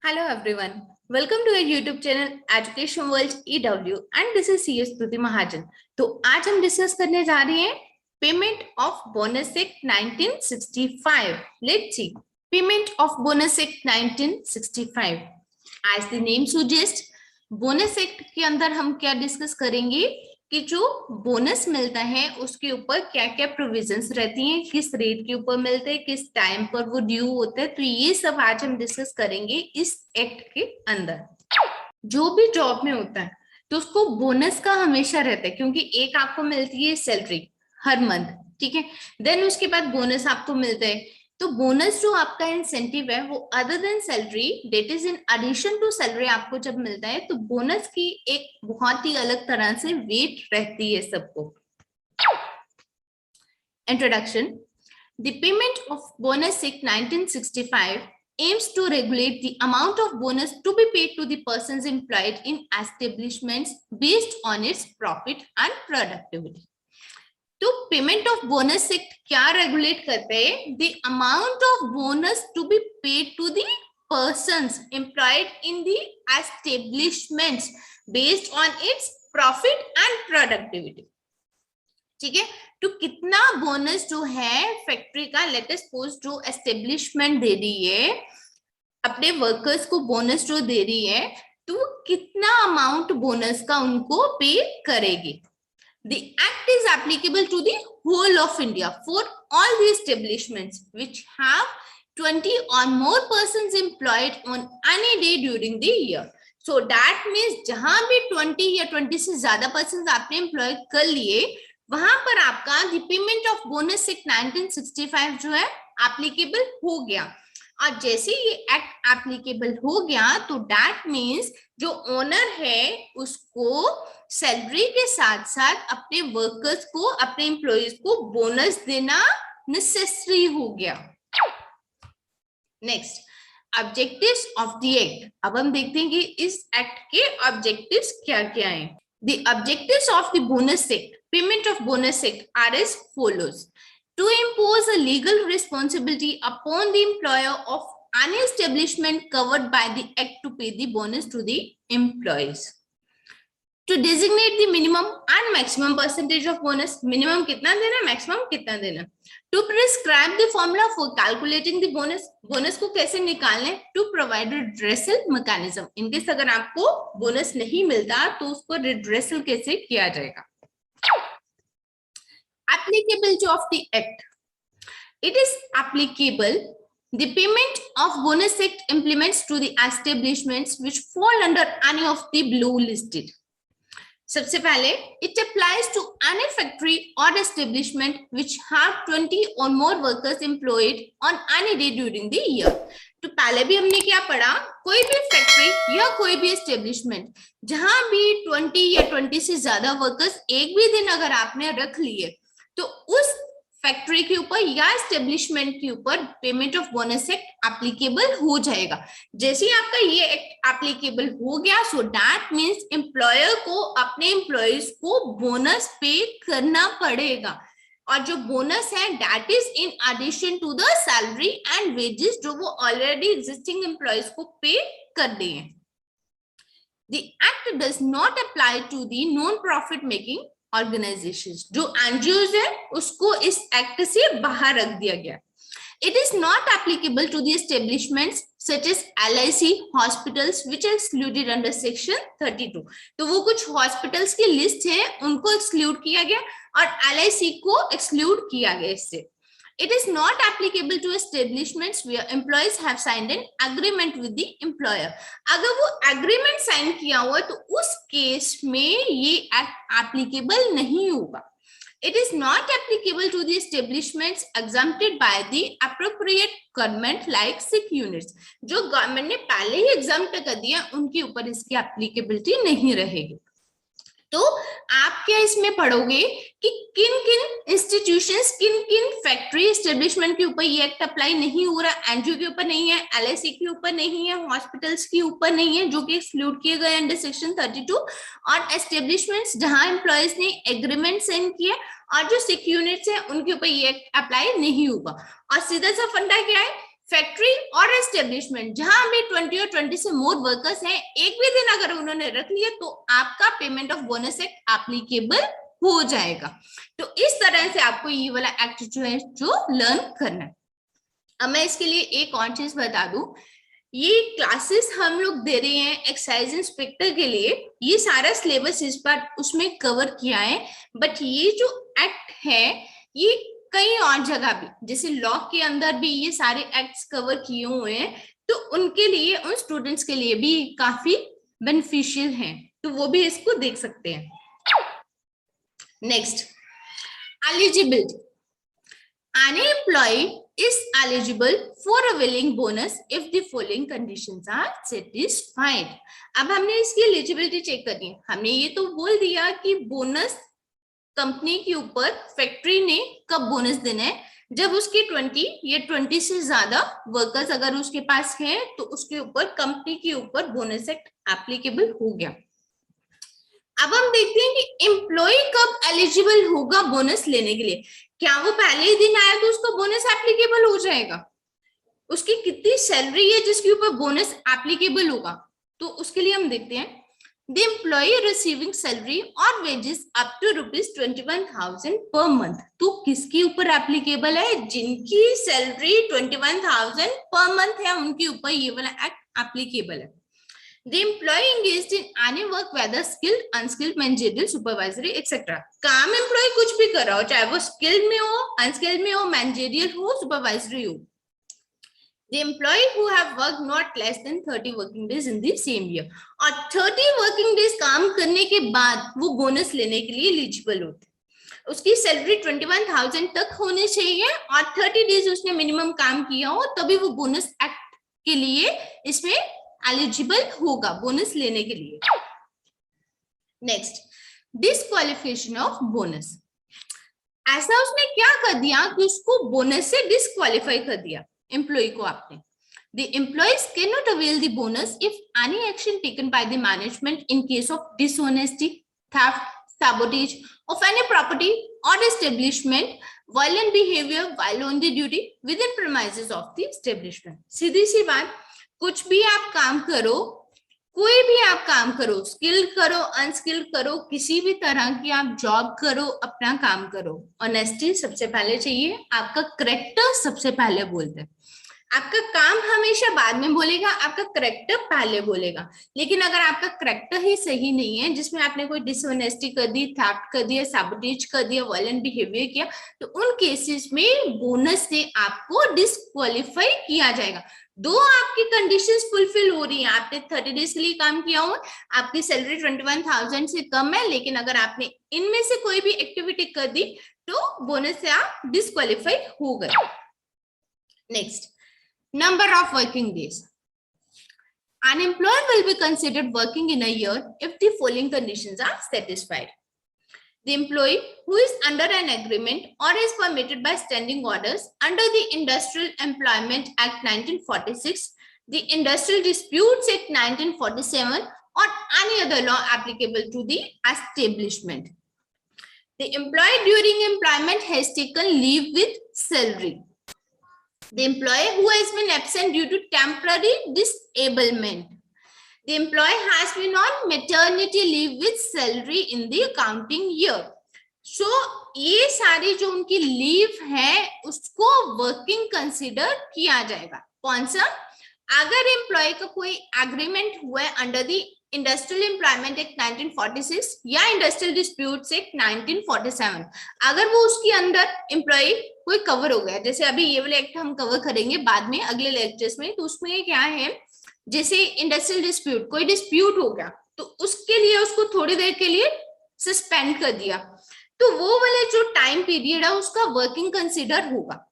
Hello everyone. Welcome to our YouTube channel Education World EW and this is CS Stuti Mahajan. तो आज हम discuss करने जा रहे हैं payment of bonus act 1965. Let's see. Payment of bonus act 1965. As the name suggests, bonus act के अंदर हम क्या डिस्कस करेंगे कि जो बोनस मिलता है उसके ऊपर क्या क्या प्रोविजंस रहती हैं, किस रेट के ऊपर मिलते हैं, किस टाइम पर वो ड्यू होते हैं, तो ये सब आज हम डिस्कस करेंगे इस एक्ट के अंदर. जो भी जॉब में होता है तो उसको बोनस का हमेशा रहता है, क्योंकि एक आपको मिलती है सैलरी हर मंथ, ठीक है. देन उसके बाद बोनस आपको मिलता है. तो बोनस जो आपका इंसेंटिव है वो other than salary, that is in addition to salary आपको जब मिलता है तो बोनस की एक बहुत ही अलग तरह से वेट रहती है सबको. Introduction. The payment of bonus act 1965 aims to regulate the amount of bonus to be paid to the persons employed in establishments based on its profit and productivity. तो पेमेंट ऑफ बोनस एक्ट क्या regulate करते हैं? The amount of bonus to be paid to the persons employed in the establishments based on its profit and productivity. ठीक है, तो कितना bonus जो है फैक्ट्री का, लेट अस सपोज जो एस्टेब्लिशमेंट दे रही है अपने वर्कर्स को बोनस जो दे रही है, तो कितना अमाउंट बोनस का उनको पे करेगी. The act is applicable to the whole of India for all the establishments which have 20 or more persons employed on any day during the year. So that means जहां भी 20 या 20 से ज्यादा persons आपने employ कर लिए, वहां पर आपका the payment of bonus act 1965 जो है applicable हो गया. और जैसे ये एक्ट एप्लीकेबल हो गया तो दैट मीन्स जो ओनर है उसको सैलरी के साथ साथ अपने वर्कर्स को, अपने एम्प्लॉइज को बोनस देना नेसेसरी हो गया. Next, objectives of the act. अब हम देखते हैं कि इस एक्ट के ऑब्जेक्टिव्स क्या क्या हैं. The objectives of the bonus act, payment of bonus act are as follows. To impose a legal responsibility upon the employer of any establishment covered by the act to pay the bonus to the employees. To designate the minimum and maximum percentage of bonus, minimum कितना देना, maximum कितना देना. To prescribe the formula for calculating the bonus, bonus को कैसे निकालना है. To provide redressal mechanism, in case अगर आपको bonus नहीं मिलता तो उसको redressal कैसे किया जाएगा. Applicability of the act. It is applicable. The payment of bonus act implements to the establishments which fall under any of the below listed. सबसे पहले it applies to any factory or establishment which have 20 or more workers employed on any day during the year. तो पहले भी हमने क्या पढ़ा, कोई भी फैक्ट्री या कोई भी एस्टेब्लिशमेंट जहां भी 20 या 20 से ज्यादा वर्कर्स एक भी दिन अगर आपने रख लिए तो उस फैक्ट्री के ऊपर या एस्टेब्लिशमेंट के ऊपर payment of bonus act applicable हो जाएगा. जैसे ही आपका ये एक्ट एप्लीकेबल हो गया, सो दैट मींस एम्प्लॉयर को अपने एम्प्लॉइज को बोनस पे करना पड़ेगा. और जो बोनस है that is in addition to the salary and wages जो वो ऑलरेडी एग्जिस्टिंग एम्प्लॉइज को पे कर दिए हैं. The act does not apply to the non profit making organisations. जो एनजीओज है उसको इस एक्ट से बाहर रख दिया गया. It is not applicable to the establishments such as LIC hospitals which are excluded under section 32. तो वो कुछ हॉस्पिटल्स की लिस्ट है उनको एक्सक्लूड किया गया और LIC को एक्सक्लूड किया गया इससे. It is not applicable to establishments where employees have signed an agreement with the employer. अगर वो agreement sign किया हुआ तो उस केस में ये एक्ट applicable नहीं होगा. It is not applicable to the establishments exempted by the appropriate government like sick units. जो गवर्नमेंट ने पहले ही exempt कर दिया उनके ऊपर इसकी applicability नहीं रहेगी. तो आप क्या इसमें पढ़ोगे कि किन किन इंस्टीट्यूशंस, किन किन फैक्ट्री एस्टेब्लिशमेंट के ऊपर ये एक्ट अप्लाई नहीं हो रहा, एनजीओ के ऊपर नहीं है, LIC के ऊपर नहीं है, हॉस्पिटल्स के ऊपर नहीं है जो कि एक्सक्लूड किए गए अंडर सेक्शन 32, और एस्टेब्लिशमेंट्स जहां एम्प्लॉयज ने एग्रीमेंट साइन किया और जो सिक यूनिट्स है उनके ऊपर ये एक्ट अप्लाई नहीं होगा. और सीधा सा फंडा क्या है, फैक्ट्री और एस्टेब्लिशमेंट जहां भी 20 और 20 से मोर वर्कर्स हैं, एक भी दिन अगर उन्होंने रख लिया तो आपका payment of bonus act applicable हो जाएगा। तो इस तरह से आपको ये वाला एक्ट जो लर्न करना है। अब मैं इसके लिए एक और चीज बता दूं, ये क्लासेस हम लोग दे रहे हैं एक्साइज इंस्पेक्टर के लिए, ये सारा सिलेबस इस बार उसमें कवर किया है, बट ये जो एक्ट है ये कई और जगह भी, जैसे लॉ के अंदर भी ये सारे एक्ट्स कवर किए हुए हैं, तो उनके लिए, उन स्टूडेंट्स के लिए भी काफी बेनिफिशियल है, तो वो भी इसको देख सकते हैं। Next, eligibility. Any employee is eligible for a willing bonus if the following conditions are satisfied. अब हमने इसकी एलिजिबिलिटी चेक करनी है। हमने ये तो बोल दिया कि बोनस कंपनी के ऊपर फैक्ट्री ने कब बोनस देना है, जब उसके 20 या 20 से ज्यादा वर्कर्स अगर उसके पास है तो उसके ऊपर, कंपनी के ऊपर बोनस एक्ट एप्लीकेबल हो गया। अब हम देखते हैं कि एम्प्लॉय कब एलिजिबल होगा बोनस लेने के लिए। क्या वो पहले ही दिन आया तो उसको बोनस एप्लीकेबल हो जाएगा? उसकी कितनी सैलरी है जिसके ऊपर बोनस एप्लीकेबल होगा? तो उसके लिए हम देखते हैं, द एम्प्लॉय रिसीविंग सैलरी और wages up to ₹21,000 per month. तो किसके ऊपर एप्लीकेबल है? जिनकी सैलरी 21,000 पर मंथ है उनके ऊपर ये वाला एक्ट एप्लीकेबल है। The employee engaged in any work, whether skilled, unskilled, managerial, supervisory, etc. काम एम्प्लॉय कुछ भी कर रहा हो, चाहे वो स्किल्ड में हो, अनस्किल्ड में हो, मैनेजरियल हो, सुपरवाइजरी हो। The employee who have worked not less than 30 working days in the same year. और 30 working days काम करने के बाद वो बोनस लेने के लिए एलिजिबल होते हैं। उसकी सैलरी 21,000 तक होनी चाहिए और 30 डेज उसने मिनिमम काम किया हो, तभी वो बोनस एक्ट के लिए इसमें एलिजिबल होगा बोनस लेने के लिए। Next, disqualification of bonus. ऐसा उसने क्या कर दिया कि उसको बोनस से डिस्क्वालीफाई कर दिया एम्प्लॉय को आपने। The employees cannot avail the bonus if any action taken by the management in case of dishonesty, theft, sabotage of any property or establishment, violent behavior while on the duty within premises of the establishment. सीधी सी बात, कुछ भी आप काम करो, कोई भी आप काम करो, स्किल्ड करो, अनस्किल्ड करो, किसी भी तरह की आप जॉब करो, अपना काम करो, ऑनेस्टी सबसे पहले चाहिए, आपका करेक्टर सबसे पहले बोलते हैं। आपका काम हमेशा बाद में बोलेगा, आपका करेक्टर पहले बोलेगा। लेकिन अगर आपका करेक्टर ही सही नहीं है, जिसमें आपने कोई डिसऑनेस्टी कर दी, थेफ्ट कर दिया, सैबोटेज कर दिया, वायलेंट बिहेवियर किया, तो उन केसेस में बोनस से आपको डिस्क्वालीफाई किया जाएगा। दो आपकी कंडीशंस फुलफिल हो रही हैं, आपने 30 डेज के लिए काम किया हो, आपकी सैलरी 21,000 से कम है, लेकिन अगर आपने इनमें से कोई भी एक्टिविटी कर दी तो बोनस से आप डिस्क्वालीफाई हो गए। Next, number of working days. An employer will be considered working in a year if the following conditions are satisfied. The employee who is under an agreement or is permitted by standing orders under the Industrial Employment Act 1946, the Industrial Disputes Act 1947, or any other law applicable to the establishment. The employee during employment has taken leave with salary. The employee who has been absent due to temporary disablement. The employee has been on maternity leave with salary in the accounting year. So, ये सारी जो उनकी leave है उसको working consider किया जाएगा। कौन सा? अगर एम्प्लॉय का कोई एग्रीमेंट हुआ है under the industrial employment act 1946 या इंडस्ट्रियल डिस्प्यूट्स एक्ट 1947, अगर वो उसके अंदर एम्प्लॉय कोई कवर हो गया, जैसे अभी ये वाले एक्ट हम कवर करेंगे बाद में अगले लेक्चर्स में, तो उसमें क्या है, जैसे इंडस्ट्रियल डिस्प्यूट, कोई डिस्प्यूट हो गया तो उसके लिए उसको थोड़ी देर के लिए सस्पेंड कर दिया, तो वो वाले जो टाइम पीरियड है उसका वर्किंग कंसिडर होगा।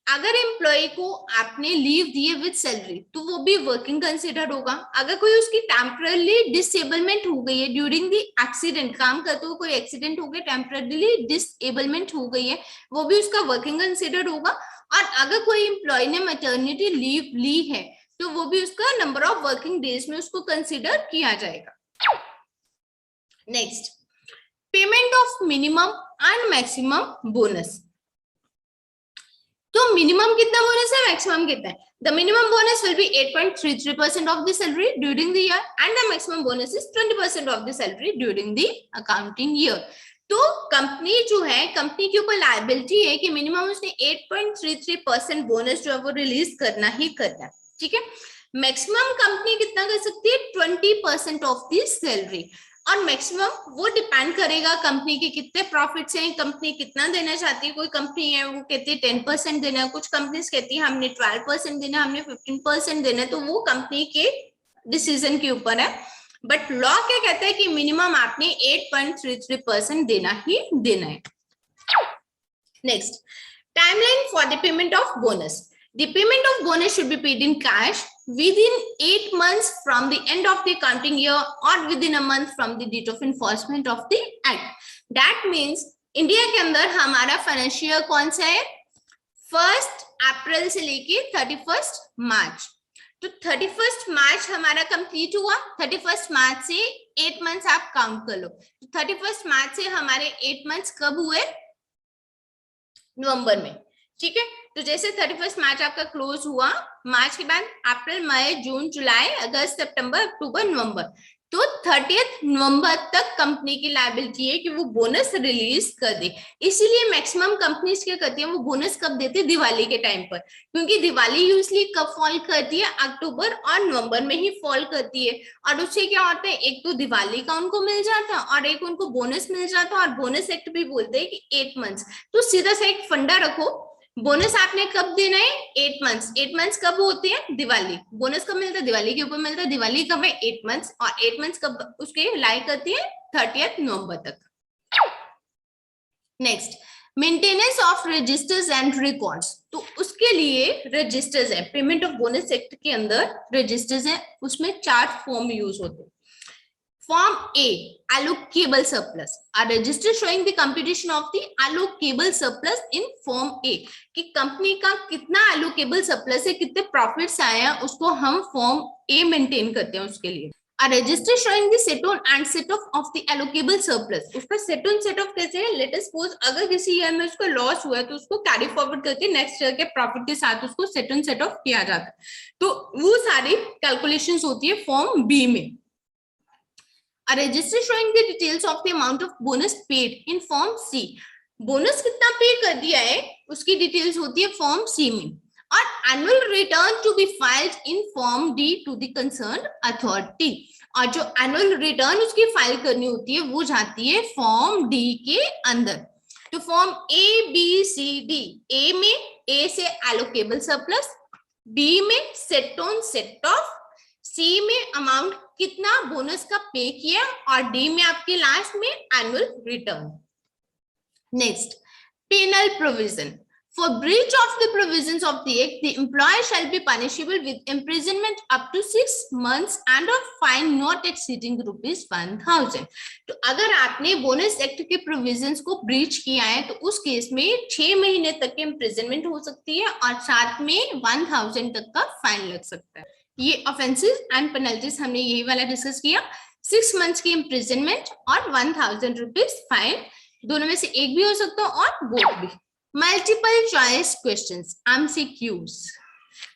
अगर एम्प्लॉय को आपने लीव दिए विद सैलरी तो वो भी वर्किंग कंसिडर होगा। अगर कोई उसकी टेम्पररी डिसेबलमेंट हो गई है ड्यूरिंग द एक्सीडेंट, काम करते हुए कोई एक्सीडेंट हो गया, टेम्पररी डिसेबलमेंट हो गई है, वो भी उसका वर्किंग कंसिडर होगा। और अगर कोई एम्प्लॉय ने मैटरनिटी लीव ली है तो वो भी उसका नंबर ऑफ वर्किंग डेज में उसको कंसिडर किया जाएगा। Next, payment of minimum and maximum bonus. तो मिनिमम कितना बोनस है, मैक्सिमम कितना है? The minimum bonus will be 8.33% of the salary during the year and the maximum bonus is 20% of the salary during the accounting year. तो company जो है, company के ऊपर लायबिलिटी है कि मिनिमम उसने 8.33% बोनस जो है वो रिलीज करना ही करना है, ठीक है। मैक्सिमम कंपनी कितना कर सकती है, 20% ऑफ दी सैलरी, और मैक्सिमम वो डिपेंड करेगा कंपनी के कितने प्रॉफिट्स हैं, कंपनी कितना देना चाहती है। कोई कंपनी है वो कहती है 10% देना है, कुछ कंपनीज कहती है हमने 12% देना है, हमने 15% देना है, तो वो कंपनी के डिसीजन के ऊपर है। बट लॉ क्या कहता है कि मिनिमम आपने 8.33% देना ही देना है। Next, timeline for the payment of bonus. The payment of bonus should be paid in cash within 8 months from the end of the accounting year or within a month from the date of enforcement of the act. That means India के अंदर हमारा financial year कौन सा है, 1 अप्रैल से लेके 31 मार्च। तो 31 मार्च हमारा कंप्लीट हुआ, 31 मार्च से 8 मंथ्स आप काउंट कर लो। तो 31 मार्च से हमारे 8 मंथ्स कब हुए, नवंबर में, ठीक है। तो जैसे 31 मार्च आपका क्लोज हुआ, मार्च के बाद अप्रैल, मई, जून, जुलाई, अगस्त, सितंबर, अक्टूबर, नवंबर, तो 30 नवंबर तक कंपनी की लायबिलिटी है कि वो बोनस रिलीज कर दे। इसीलिए मैक्सिमम कंपनीज क्या करती है, वो बोनस कब देती है, दिवाली के टाइम पर, क्योंकि दिवाली यूजली कब फॉल करती है, अक्टूबर और नवंबर में ही फॉल करती है। और उससे क्या होता है, एक तो दिवाली का उनको मिल जाता है और एक उनको बोनस मिल जाता है, और बोनस एक्ट भी बोलते हैं कि 8 मंथ्स। तो सीधा सा एक फंडा रखो, बोनस आपने कब देना है, 8 मंथ्स। 8 मंथ्स कब होती है, दिवाली। बोनस कब मिलता है, दिवाली के ऊपर मिलता है। दिवाली कब है, 8 मंथ्स, और 8 मंथ्स कब उसके लाई करती है, 30 नवंबर तक। Next, maintenance of registers and records. तो उसके लिए रजिस्टर्स है, पेमेंट ऑफ बोनस एक्ट के अंदर रजिस्टर्स है, उसमें 4 फॉर्म यूज होते हैं। Form A, allocable surplus. A register showing the computation of the allocable surplus in Form A. कि कंपनी का कितना allocable surplus है, कितने प्रॉफिट्स आए हैं, उसको हम Form A मेंटेन करते हैं उसके लिए। A register showing the set on and set off of the allocable surplus. उसका set on set off कैसे है, let us suppose अगर किसी ईयर में उसको लॉस हुआ है तो उसको कैरी फॉरवर्ड करके नेक्स्ट ईयर के प्रॉफिट के साथ उसको set on set off किया जाता है। तो वो सारी कैलकुलेशंस होती है Form B में। A register showing the details of the amount of bonus paid in Form C. Bonus कितना पे कर दिया है उसकी डिटेल्स होती है Form C में। और annual return to be filed in Form D to the concerned authority. और जो एनुअल रिटर्न उसकी फाइल करनी होती है वो जाती है Form D के अंदर। तो Form A, B, C, D. A में A से allocable surplus, B में set on set off, C में अमाउंट कितना बोनस का पे किया, और डी में आपके लास्ट में annual return. Next, penal provision. For breach of the provisions of the act, the employer shall be punishable with imprisonment up to 6 months and a fine not exceeding ₹1000। तो अगर आपने bonus act के provisions को breach किया है तो उस case में 6 महीने तक की इम्प्रिजनमेंट हो सकती है और साथ में 1000 तक का फाइन लग सकता है। ये ऑफेंसेस एंड पेनल्टीज हमने यही वाला डिस्कस किया। 6 months की इम्प्रिजनमेंट और 1000 रुपीज फाइन, दोनों में से एक भी हो सकता है और बोथ भी। Multiple choice questions, MCQs।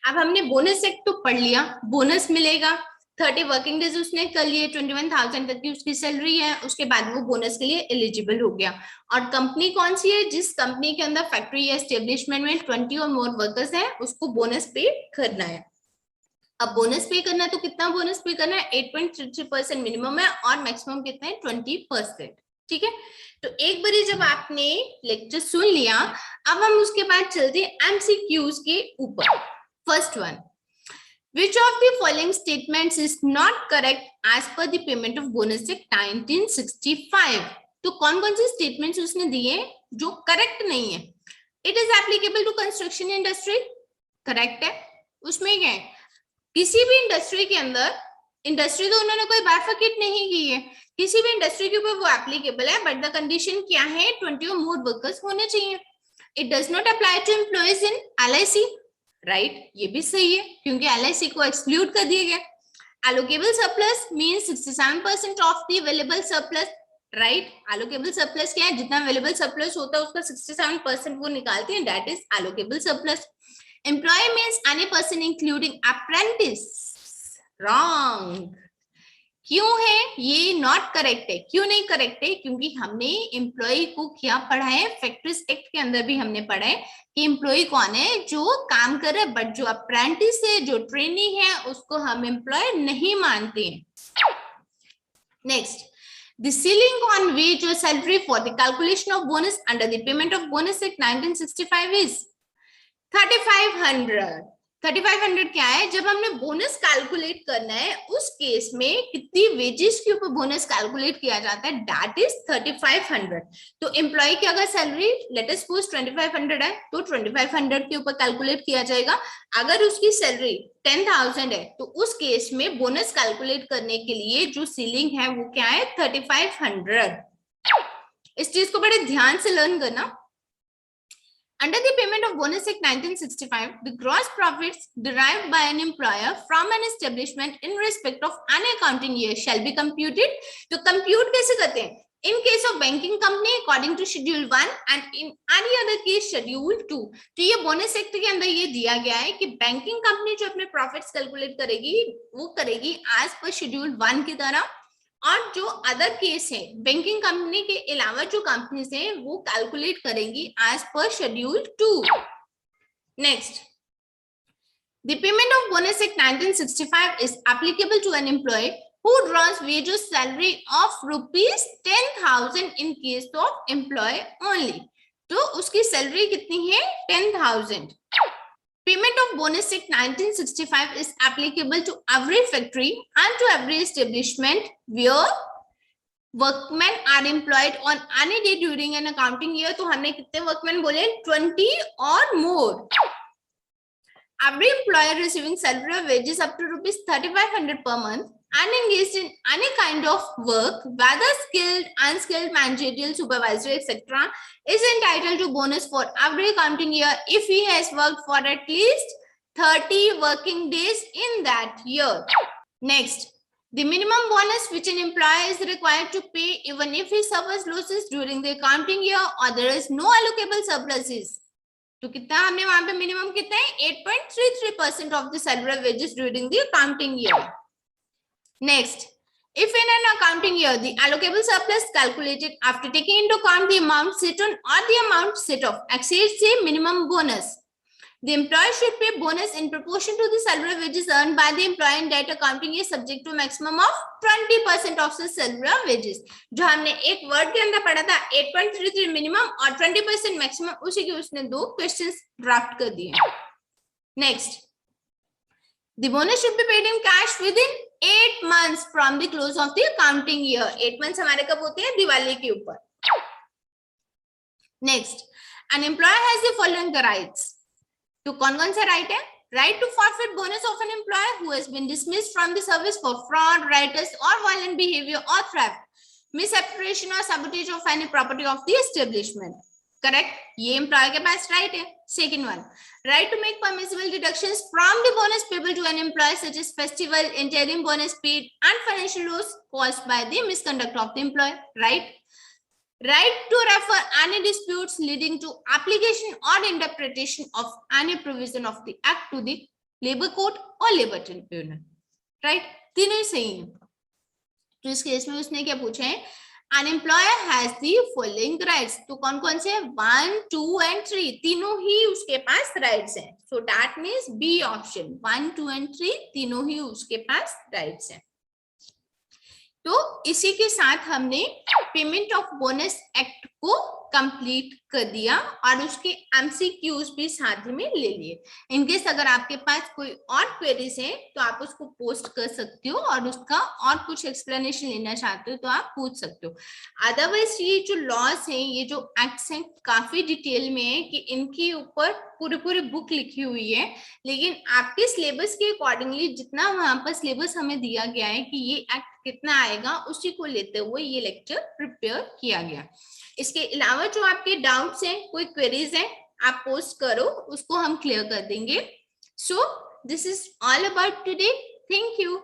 अब हमने बोनस एक्ट तो पढ़ लिया, बोनस मिलेगा, 30 वर्किंग डेज उसने कर लिए, 21,000 तक की उसकी सैलरी है, उसके बाद वो बोनस के लिए एलिजिबल हो गया। और कंपनी कौन सी है, जिस कंपनी के अंदर फैक्ट्री या एस्टेब्लिशमेंट में 20 और मोर वर्कर्स हैं उसको बोनस पे करना है। अब बोनस पे करना है तो कितना बोनस पे करना है, 8.33% मिनिमम है और मैक्सिमम कितना है, 20%, ठीक है। तो एक बारी जब आपने लेक्चर सुन लिया, अब हम उसके बाद चलते हैं MCQs के ऊपर। First one, which of the following statements is not correct as per the payment of bonus act 1965? तो कौन कौन सी स्टेटमेंट्स उसने दिए जो करेक्ट नहीं है। It is applicable to construction industry, correct है। उसमें क्या है, किसी भी इंडस्ट्री के अंदर, इंडस्ट्री तो उन्होंने कोई बाइफरकेट नहीं की है, किसी भी इंडस्ट्री के ऊपर वो एप्लीकेबल है, बट द कंडीशन क्या है, 20 और मोर वर्कर्स होने चाहिए। It does not apply to employees in LIC, right, ये भी सही है क्योंकि LIC को एक्सक्लूड कर दिया गया। Allocable surplus means 67% of the available surplus, right. Allocable surplus क्या है? जितना अवेलेबल सरप्लस होता है उसका 67% वो निकालते हैं, that is allocable surplus. Employee means any person including apprentice. Wrong. क्यों है ये नॉट करेक्ट है? क्यों नहीं करेक्ट है? क्योंकि हमने एम्प्लॉय को क्या पढ़ा है, फैक्ट्रीज एक्ट के अंदर भी हमने पढ़ा है कि एम्प्लॉय कौन है? जो काम कर रहा है, बट जो अप्रेंटिस है, जो ट्रेनी है, उसको हम एम्प्लॉय नहीं मानते हैं। Next, the ceiling on wage or salary for the calculation of bonus under the payment of bonus act 1965 is 3500। 3500 क्या है? जब हमने बोनस कैलकुलेट करना है उस केस में कितनी वेजेस के ऊपर बोनस कैलकुलेट किया जाता है, दैट इज 3500। तो एम्प्लॉय की अगर सैलरी लेट अस सपोज 2500 है तो 2500 के ऊपर कैलकुलेट किया जाएगा। अगर उसकी सैलरी 10,000 है तो उस केस में बोनस कैलकुलेट करने के लिए जो सीलिंग है वो क्या है? 3500। इस चीज को बड़े ध्यान से लर्न करना। Under the payment of bonus act 1965, the gross profits derived by an employer from an establishment in respect of an accounting year shall be computed. तो compute कैसे करते हैं? In case of banking company according to schedule 1 and in any other case schedule 2। तो ये bonus act के अंदर ये दिया गया है कि बैंकिंग कंपनी जो अपने प्रॉफिट्स कैलकुलेट करेगी वो करेगी एज पर शेड्यूल 1 की तरह, और जो अदर केस है बैंकिंग कंपनी के अलावा जो कंपनीज हैं वो कैलकुलेट करेंगी as per schedule 2। Next, the payment of bonus act 1965 is applicable to an employee who draws wages salary of rupees 10,000 in case of employee only। तो उसकी salary कितनी है? 10,000। Payment of bonus act 1965 is applicable to every factory and to every establishment where workmen are employed on any day during an accounting year। तो हमने कितने workmen बोले? 20 or more। Every employer receiving salary or wages up to rupees 3,500 per month and engaged in any kind of work, whether skilled, unskilled, managerial, supervisory, etc., is entitled to bonus for every accounting year if he has worked for at least 30 working days in that year। Next, the minimum bonus which an employer is required to pay even if he suffers losses during the accounting year or there is no allocable surpluses। तो कितना हमने वहां पे minimum कितना है? 8.33% of the salary wages during the accounting year। Next, if in an accounting year the allocable surplus calculated after taking into account the amount set on or the amount set off exceeds the minimum bonus, the employer should pay bonus in proportion to the salary wages earned by the employer in that accounting year subject to maximum of 20% of the salary wages। जो हमने एक word के अंदर पढ़ा था 8.33 minimum और 20% maximum, उसी के उसने दो क्वेश्चंस ड्राफ्ट कर दिए। Next, the bonus should be paid in cash within 8 months from the close of the accounting year। 8 months हमारे कब होते हैं? दिवाली के ऊपर। Next, an employer has the following rights। तो कौन कौन सा राइट है? Right to forfeit bonus of an employer who has been dismissed from the service for fraud, riots और वायलेंट बिहेवियर और थ्रेफ्ट, मिसएप्रोप्रिएशन और sabotage of any property of the establishment. Correct, ये employer के पास right है। Second one, right to make permissible deductions from the bonus payable to an employee such as festival, interim bonus paid and financial loss caused by the misconduct of the employee. Right, right to refer any disputes leading to application or interpretation of any provision of the act to the labor court or labor tribunal। right, तीनों ही सही है। तो इस case में उसने क्या पूछा है? an employer has the following rights। तो कौन कौन से? 1, 2 and 3 तीनों ही उसके पास राइट्स हैं। so that means B option 1, 2 and 3 तीनों ही उसके पास राइट्स हैं। तो इसी के साथ हमने पेमेंट ऑफ बोनस एक्ट को कंप्लीट कर दिया और उसके एमसीक्यूज भी साथ में ले लिए। इनकेस अगर आपके पास कोई और क्वेरीज है तो आप उसको पोस्ट कर सकते हो और उसका और कुछ एक्सप्लेनेशन लेना चाहते हो तो आप पूछ सकते हो। अदरवाइज ये जो लॉस है, ये जो एक्ट्स हैं, काफी डिटेल में है कि इनके ऊपर पूरी बुक लिखी हुई है, लेकिन आपके सिलेबस के अकॉर्डिंगली जितना वहां पर सिलेबस हमें दिया गया है कि ये एक्ट कितना आएगा, उसी को लेते हुए ये लेक्चर प्रिपेयर किया गया। इसके अलावा जो आपके डाउट्स हैं, कोई क्वेरीज हैं, आप पोस्ट करो, उसको हम क्लियर कर देंगे। So this is all about today. Thank you.